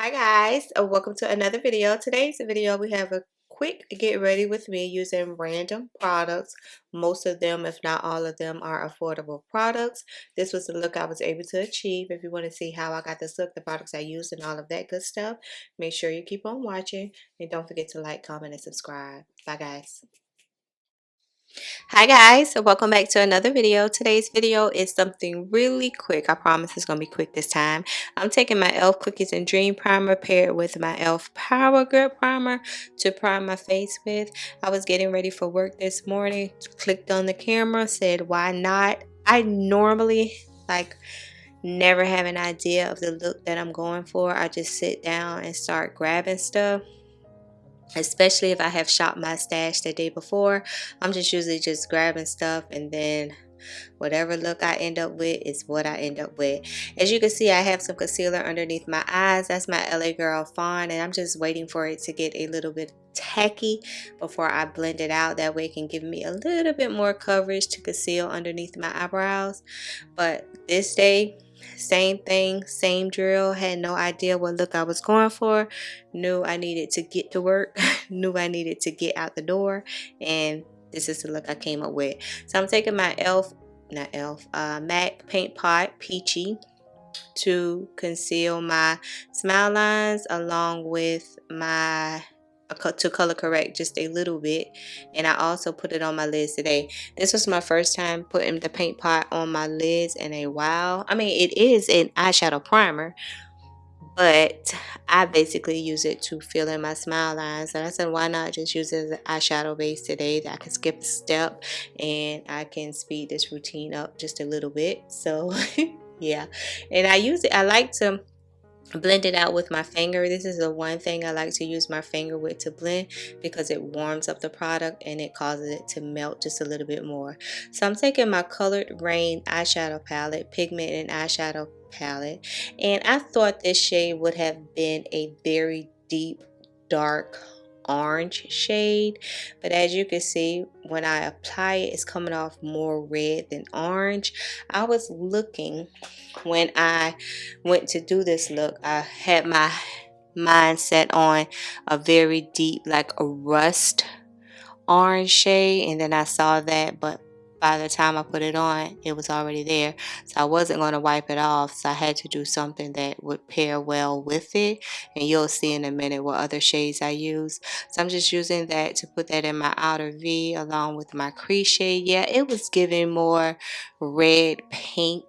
Hi guys, welcome to another video. Today's video we have a quick get ready with me using random products. Most of them, if not all of them, are affordable products. This was the look I was able to achieve. If you want to see how I got this look, the products I used and all of that good stuff, make sure you keep on watching and don't forget to like, comment, and subscribe. Bye guys. Hi guys, so welcome back to another video. Today's video is something really quick. I promise it's going to be quick this time. I'm taking my e.l.f. Cookies and Dream Primer paired with my e.l.f. Power Grip Primer to prime my face with. I was getting ready for work this morning, clicked on the camera, said why not. I normally never have an idea of the look that I'm going for. I just sit down and start grabbing stuff, especially if I have shopped my stash the day before. I'm just usually just grabbing stuff, and then whatever look I end up with is what I end up with. As you can see, I have some concealer underneath my eyes. That's my LA Girl Fawn, and I'm just waiting for it to get a little bit tacky before I blend it out. That way it can give me a little bit more coverage to conceal underneath my eyebrows. But this day, same thing, same drill. Had no idea what look I was going for. Knew I needed to get to work. Knew I needed to get out the door, and this is the look I came up with. So I'm taking my MAC Paint Pot Peachy to conceal my smile lines, along with my to color correct just a little bit. And I also put it on my lids today. This was my first time putting the paint pot on my lids in a while. I mean, it is an eyeshadow primer, but I basically use it to fill in my smile lines. And I said, why not just use it as an eyeshadow base today, that I can skip a step and I can speed this routine up just a little bit. So yeah, and I use it, I like to blend it out with my finger. This is the one thing I like to use my finger with to blend, because it warms up the product and it causes it to melt just a little bit more. So I'm taking my Colored Rain eyeshadow palette, pigment and eyeshadow palette, and I thought this shade would have been a very deep dark orange shade, but as you can see, when I apply it, it's coming off more red than orange. I was looking, when I went to do this look, I had my mind set on a very deep, like a rust orange shade, and then I saw that, but by the time I put it on, it was already there. So I wasn't going to wipe it off, so I had to do something that would pair well with it, and you'll see in a minute what other shades I use. So I'm just using that to put that in my outer V along with my crease shade. Yeah, it was giving more red pink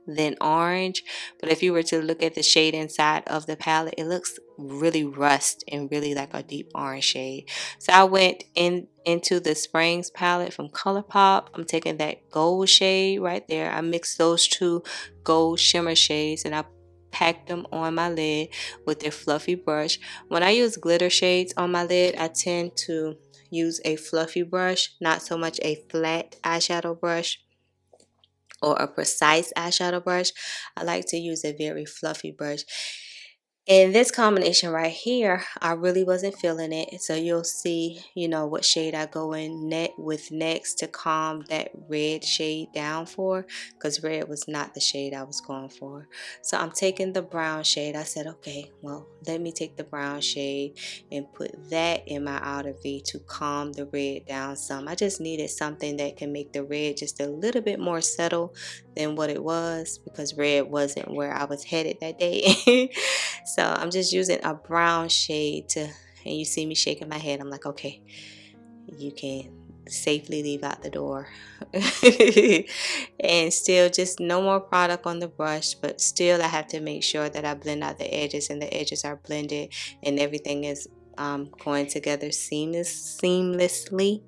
than orange, but if you were to look at the shade inside of the palette, it looks really rust and really like a deep orange shade. So I went into the Springs palette from ColourPop. I'm taking that gold shade right there. I mixed those two gold shimmer shades and I packed them on my lid with a fluffy brush. When I use glitter shades on my lid, I tend to use a fluffy brush, not so much a flat eyeshadow brush or a precise eyeshadow brush. I like to use a very fluffy brush. In this combination right here, I really wasn't feeling it. So you'll see, what shade I go in with next to calm that red shade down for, because red was not the shade I was going for. So I'm taking the brown shade. I said, okay, well, let me take the brown shade and put that in my outer V to calm the red down some. I just needed something that can make the red just a little bit more subtle than what it was, because red wasn't where I was headed that day. So I'm just using a brown shade to, and you see me shaking my head. I'm like, okay, you can safely leave out the door. And still just no more product on the brush, but still I have to make sure that I blend out the edges and the edges are blended and everything is going together seamlessly.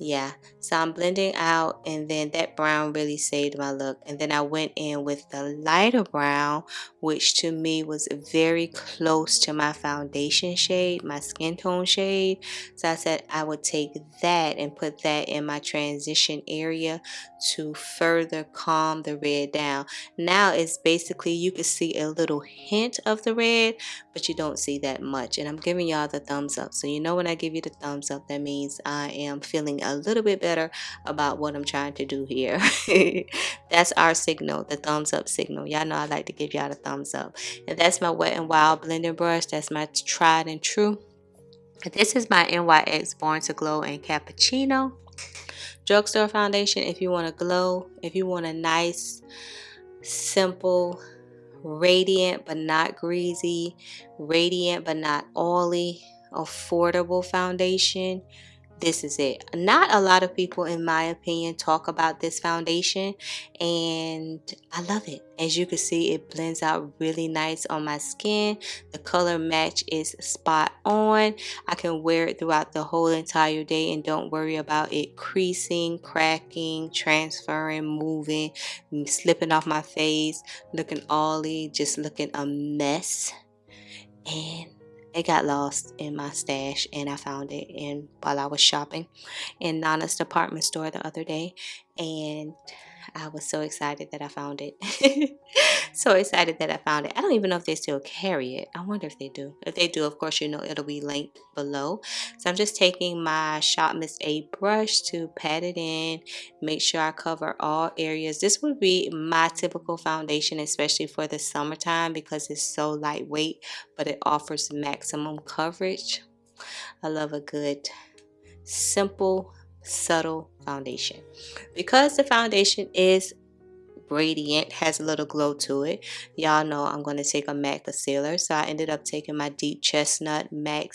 Yeah, so I'm blending out, and then that brown really saved my look. And then I went in with the lighter brown, which to me was very close to my foundation shade, my skin tone shade. So I said I would take that and put that in my transition area to further calm the red down. Now it's basically, you can see a little hint of the red, but you don't see that much. And I'm giving y'all the thumbs up. So when I give you the thumbs up, that means I am feeling a a little bit better about what I'm trying to do here. That's our signal, the thumbs up signal. Y'all know I like to give y'all the thumbs up. And that's my Wet n Wild blending brush. That's my tried and true. This is my NYX Born to Glow in Cappuccino drugstore foundation. If you want to glow, if you want a nice, simple, radiant but not greasy, radiant but not oily, affordable foundation, this is it. Not a lot of people, in my opinion, talk about this foundation, and I love it. As you can see, it blends out really nice on my skin. The color match is spot on. I can wear it throughout the whole entire day and don't worry about it creasing, cracking, transferring, moving, slipping off my face, looking oily, just looking a mess. And it got lost in my stash, and I found it while I was shopping in Nana's department store the other day, and I was so excited that I found it. So excited that I found it. I don't even know if they still carry it. I wonder if they do. If they do, of course, you know it'll be linked below. So I'm just taking my Shop Miss A brush to pat it in, make sure I cover all areas. This would be my typical foundation, especially for the summertime, because it's so lightweight, but it offers maximum coverage. I love a good, simple, subtle foundation. Because the foundation is radiant, has a little glow to it, y'all know I'm going to take a MAC concealer. So I ended up taking my Deep Chestnut MAC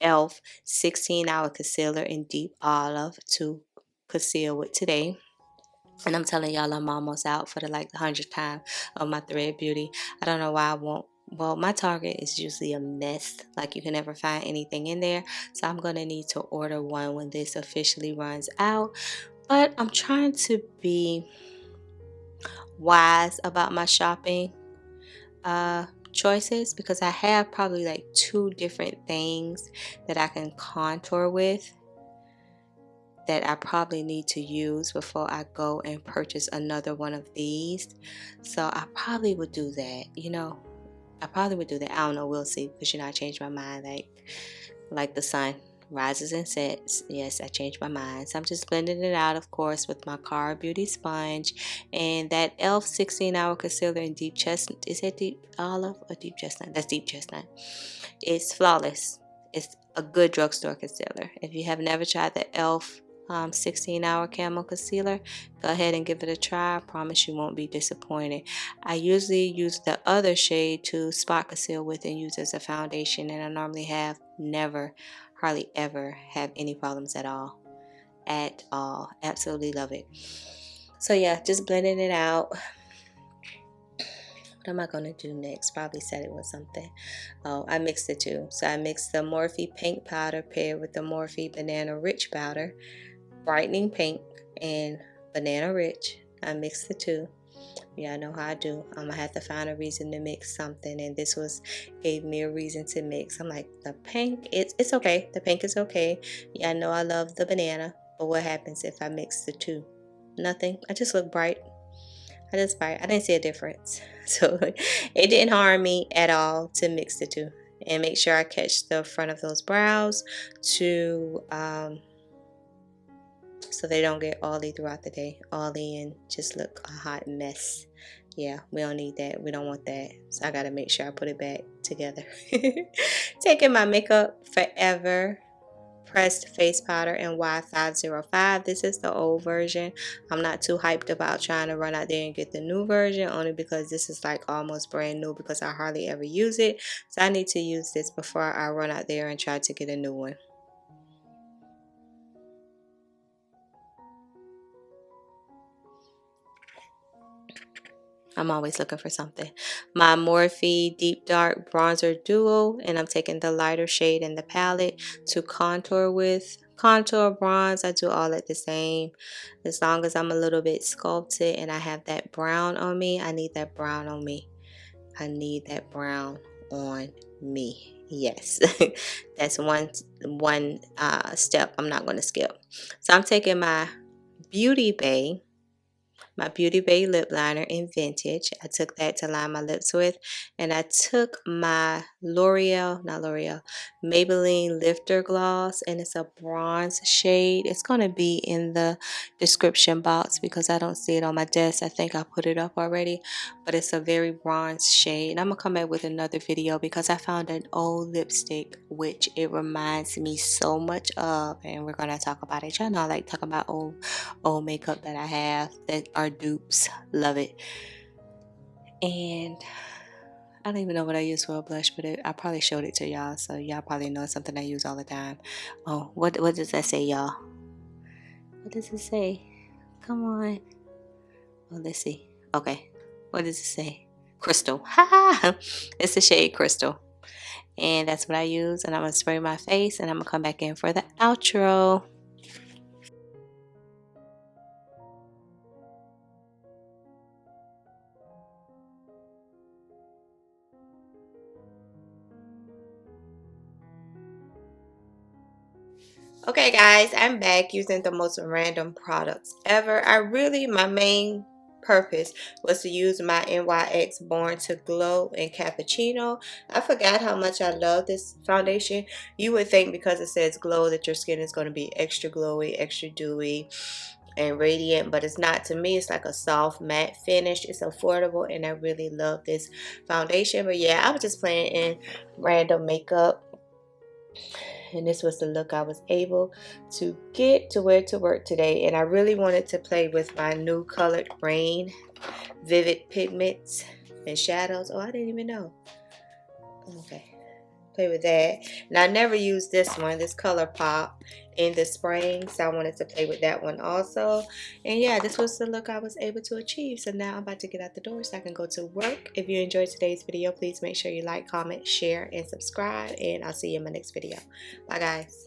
ELF 16-hour concealer in Deep Olive to conceal with today. And I'm telling y'all, I'm almost out for the 100th time of my Thread Beauty. I don't know why I won't. Well, my Target is usually a mess. You can never find anything in there. So I'm going to need to order one when this officially runs out. But I'm trying to be wise about my shopping choices, because I have probably 2 different things that I can contour with that I probably need to use before I go and purchase another one of these. So I probably would do that, I probably would do that. I don't know, we'll see, because I changed my mind like the sun rises and sets. Yes, I changed my mind. So I'm just blending it out, of course, with my Cara Beauty sponge and that ELF 16-hour concealer in Deep Chestnut. Is that Deep Olive or Deep Chestnut? That's Deep Chestnut. It's flawless. It's a good drugstore concealer. If you have never tried the ELF 16-hour camo concealer, go ahead and give it a try. I promise you won't be disappointed. I usually use the other shade to spot conceal with and use as a foundation, and I normally have hardly ever have any problems at all. Absolutely love it. So yeah, just blending it out. What am I going to do next? Probably set it with something. Oh, I mixed the two. So I mixed the Morphe pink powder paired with the Morphe banana rich powder, brightening pink and banana rich. I mixed the two. Y'all know how I do. I'm gonna have to find a reason to mix something, and this gave me a reason to mix. I'm like, the pink, it's okay. The pink is okay. Yeah, I know I love the banana, but what happens if I mix the two? Nothing. I just look bright. I didn't see a difference. So it didn't harm me at all to mix the two and make sure I catch the front of those brows to so they don't get oily throughout the day, oily and just look a hot mess. Yeah, we don't need that. We don't want that. So I gotta make sure I put it back together. Taking my Makeup Forever pressed face powder in Y505. This is the old version. I'm not too hyped about trying to run out there and get the new version, only because this is almost brand new, because I hardly ever use it. So I need to use this before I run out there and try to get a new one. I'm always looking for something. My Morphe Deep Dark Bronzer Duo, and I'm taking the lighter shade in the palette to contour with. Contour, bronze, I do all at the same. As long as I'm a little bit sculpted and I have that brown on me, I need that brown on me. I need that brown on me. Yes, that's one step I'm not going to skip. So I'm taking my Beauty Bay my Beauty Bay lip liner in Vintage. I took that to line my lips with. And I took my Maybelline Lifter Gloss, and it's a bronze shade. It's going to be in the description box because I don't see it on my desk. I think I put it up already, but it's a very bronze shade. And I'm going to come back with another video because I found an old lipstick which it reminds me so much of, and we're going to talk about it. Y'all know I like talking about old makeup that I have that are dupes. Love it. And I don't even know what I use for a blush, but I probably showed it to y'all, so y'all probably know it's something I use all the time. Oh, what does that say, y'all? What does it say? Come on. Oh, let's see. Okay. What does it say? Crystal. Ha! It's the shade Crystal. And that's what I use. And I'm going to spray my face, and I'm going to come back in for the outro. Okay guys, I'm back using the most random products ever. My main purpose was to use my NYX Born to Glow in Cappuccino. I forgot how much I love this foundation. You would think because it says glow that your skin is going to be extra glowy, extra dewy, and radiant, but it's not. To me, it's like a soft matte finish. It's affordable, and I really love this foundation. But yeah, I was just playing in random makeup, and this was the look I was able to get to wear to work today. And I really wanted to play with my new Colored Rain Vivid Pigments and Shadows. Oh, I didn't even know. Okay, play with that. And I never used this one, this Color Pop, in the spring, so I wanted to play with that one also. And yeah, this was the look I was able to achieve. So now I'm about to get out the door so I can go to work. If you enjoyed today's video, please make sure you like, comment, share, and subscribe, and I'll see you in my next video. Bye guys.